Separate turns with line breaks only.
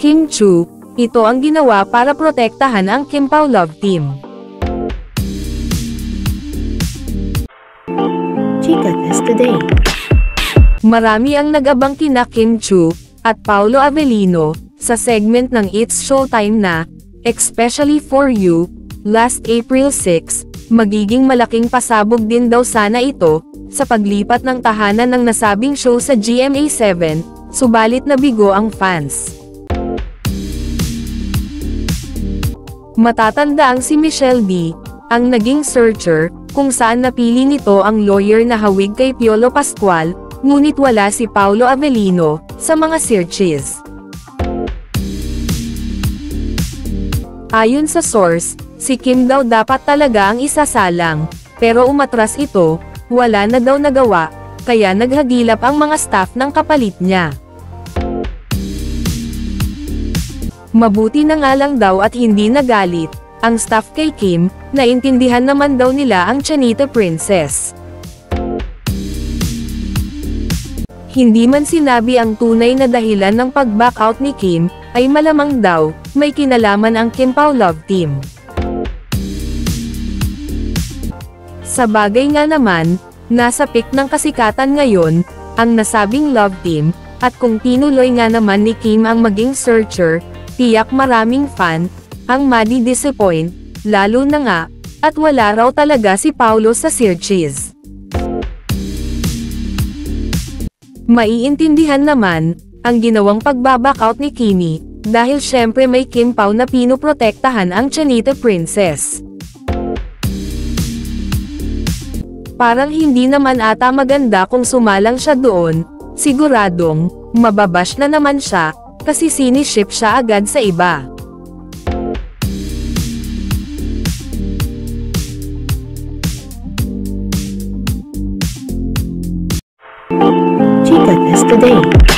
Kim Chu, ito ang ginawa para protektahan ang Kim Pao love team.
Chika Test Today.
Marami ang nag-abang kina Kim Chu at Paolo Avellino sa segment ng It's Showtime na Especially For You, last April 6, magiging malaking pasabog din daw sana ito sa paglipat ng tahanan ng nasabing show sa GMA7, subalit nabigo ang fans. Matatanda ang si Michelle D, ang naging searcher, kung saan napili nito ang lawyer na hawig kay Piolo Pascual, ngunit wala si Paolo Avellino sa mga searches. Ayon sa source, si Kim daw dapat talaga ang isasalang, pero umatras ito, wala na daw nagawa, kaya naghagilap ang mga staff ng kapalit niya. Mabuti na nga lang daw at hindi nagalit ang staff kay Kim, naintindihan naman daw nila ang Chanita Princess. Hindi man sinabi ang tunay na dahilan ng pag-back out ni Kim, ay malamang daw, may kinalaman ang Kim Pao love team. Sa bagay nga naman, nasa peak ng kasikatan ngayon, ang nasabing love team, at kung tinuloy nga naman ni Kim ang maging searcher, tiyak maraming fan, ang madi-disappoint, lalo na nga, at wala raw talaga si Paolo sa searches. Maiintindihan naman, ang ginawang pag-back out ni Kimi, dahil syempre may Kim Pao na pinoprotektahan ang Chanita Princess. Parang hindi naman ata maganda kung sumalang siya doon, siguradong, mababash na naman siya, kasi siniship siya agad sa iba.
Chika Test Today.